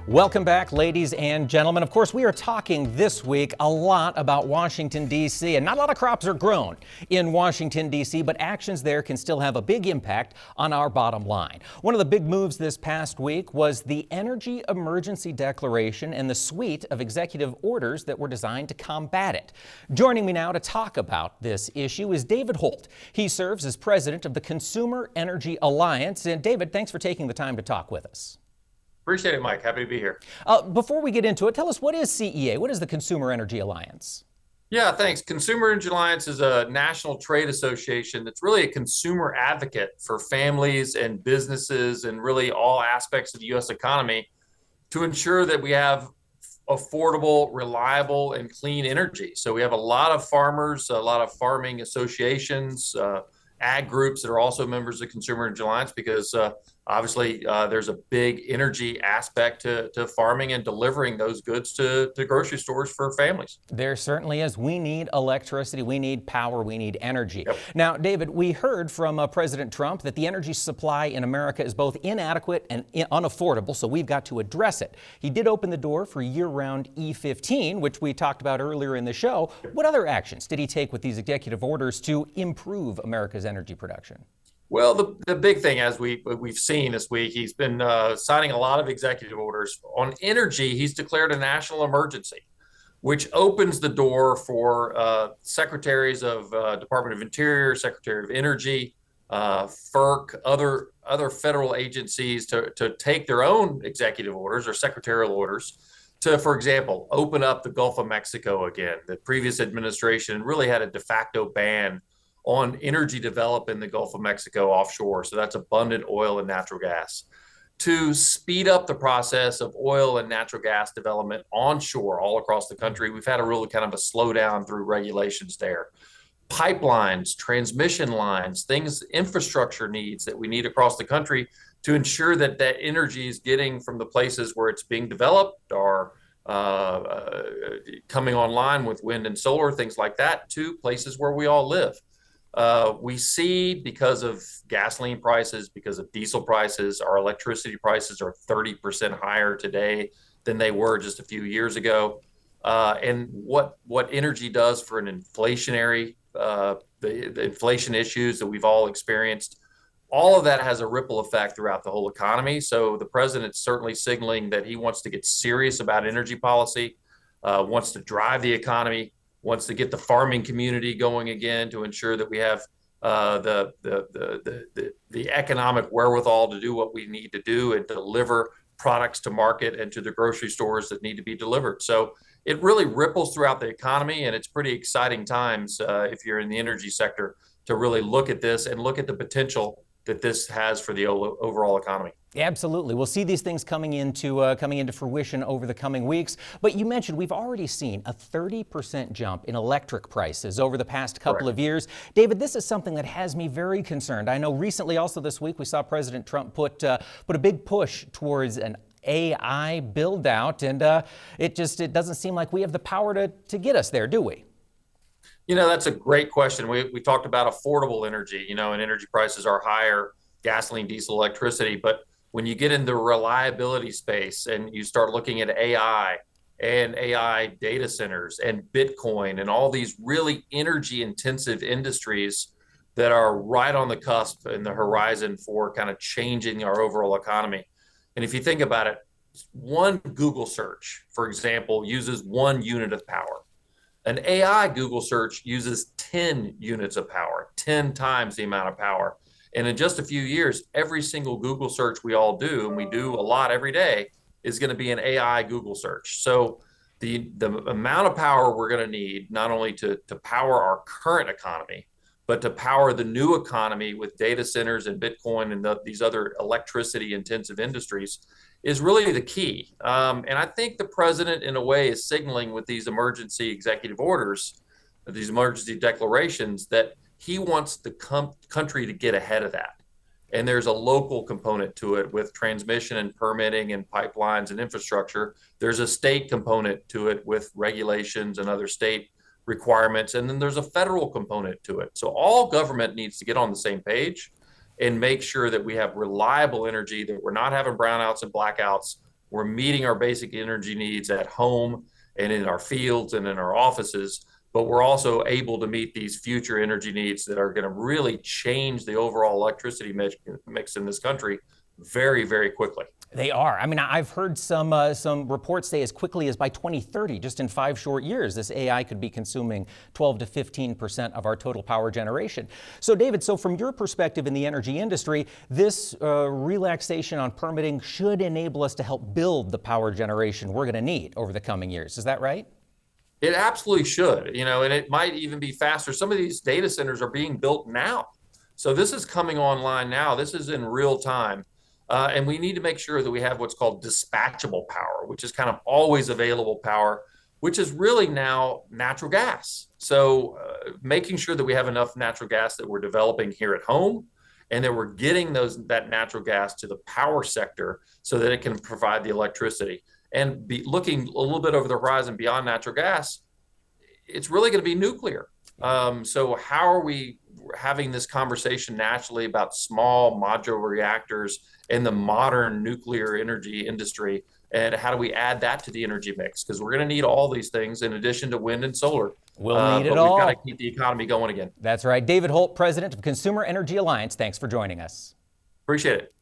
Welcome back, ladies and gentlemen. Of course, we are talking this week a lot about Washington, D.C., and not a lot of crops are grown in Washington, D.C., but actions there can still have a big impact on our bottom line. One of the big moves this past week was the Energy Emergency Declaration and the suite of executive orders that were designed to combat it. Joining me now to talk about this issue is David Holt. He serves as president of the Consumer Energy Alliance. And David, thanks for taking the time to talk with us. Appreciate it, Mike. Happy to be here. Before we get into it, tell us, what is CEA? What is the Consumer Energy Alliance? Yeah, thanks. Consumer Energy Alliance is a national trade association that's really a consumer advocate for families and businesses and really all aspects of the U.S. economy to ensure that we have affordable, reliable, and clean energy. So we have a lot of farmers, a lot of farming associations, ag groups that are also members of Consumer Energy Alliance because obviously, there's a big energy aspect to farming and delivering those goods to grocery stores for families. There certainly is. We need electricity, we need power, we need energy. Yep. Now, David, we heard from President Trump that the energy supply in America is both inadequate and unaffordable, so we've got to address it. He did open the door for year-round E15, which we talked about earlier in the show. What other actions did he take with these executive orders to improve America's energy production? Well, the big thing, as we've seen this week, he's been signing a lot of executive orders. On energy, he's declared a national emergency, which opens the door for secretaries of Department of Interior, Secretary of Energy, FERC, other federal agencies to take their own executive orders or secretarial orders to, for example, open up the Gulf of Mexico again. The previous administration really had a de facto ban on energy development in the Gulf of Mexico offshore. So that's abundant oil and natural gas. To speed up the process of oil and natural gas development onshore all across the country, we've had a really kind of a slowdown through regulations there. Pipelines, transmission lines, infrastructure needs that we need across the country to ensure that that energy is getting from the places where it's being developed or coming online with wind and solar, things like that, to places where we all live. We see, because of gasoline prices, because of diesel prices, our electricity prices are 30% higher today than they were just a few years ago. And what energy does for an inflationary, the inflation issues that we've all experienced, all of that has a ripple effect throughout the whole economy. So the president's certainly signaling that he wants to get serious about energy policy, wants to drive the economy, wants to get the farming community going again to ensure that we have the economic wherewithal to do what we need to do and deliver products to market and to the grocery stores that need to be delivered. So it really ripples throughout the economy, and it's pretty exciting times if you're in the energy sector to really look at this and look at the potential that this has for the overall economy. Absolutely. We'll see these things coming into fruition over the coming weeks. But you mentioned we've already seen a 30% jump in electric prices over the past couple of years. David, this is something that has me very concerned. I know recently, also this week, we saw President Trump put a big push towards an AI build out, and it doesn't seem like we have the power to get us there, do we? You know, that's a great question. We talked about affordable energy, and energy prices are higher, gasoline, diesel, electricity. But when you get in the reliability space and you start looking at AI and AI data centers and Bitcoin and all these really energy intensive industries that are right on the cusp in the horizon for kind of changing our overall economy. And if you think about it, one Google search, for example, uses 1 unit of power. An AI Google search uses 10 units of power, 10 times the amount of power. And in just a few years, every single Google search we all do, and we do a lot every day, is going to be an AI Google search. So the amount of power we're going to need, not only to power our current economy, but to power the new economy with data centers and Bitcoin and these other electricity intensive industries, is really the key. And I think the president, in a way, is signaling with these emergency executive orders, these emergency declarations, that he wants the country to get ahead of that. And there's a local component to it with transmission and permitting and pipelines and infrastructure. There's a state component to it with regulations and other state requirements. And then there's a federal component to it. So all government needs to get on the same page and make sure that we have reliable energy, that we're not having brownouts and blackouts We're meeting our basic energy needs at home and in our fields and in our offices, but we're also able to meet these future energy needs that are going to really change the overall electricity mix in this country very, very quickly. They are. I mean, I've heard some reports say as quickly as by 2030, just in 5 short years, this AI could be consuming 12 to 15% of our total power generation. So, David, so from your perspective in the energy industry, this relaxation on permitting should enable us to help build the power generation we're going to need over the coming years. Is that right? It absolutely should, and it might even be faster. Some of these data centers are being built now. So this is coming online now. This is in real time. And we need to make sure that we have what's called dispatchable power, which is kind of always available power, which is really now natural gas. So making sure that we have enough natural gas that we're developing here at home and that we're getting that natural gas to the power sector so that it can provide the electricity. And be looking a little bit over the horizon beyond natural gas, it's really going to be nuclear. So how are we having this conversation nationally about small modular reactors in the modern nuclear energy industry? And how do we add that to the energy mix? Because we're going to need all these things in addition to wind and solar. We'll need it but all. We've got to keep the economy going again. That's right. David Holt, President of Consumer Energy Alliance, thanks for joining us. Appreciate it.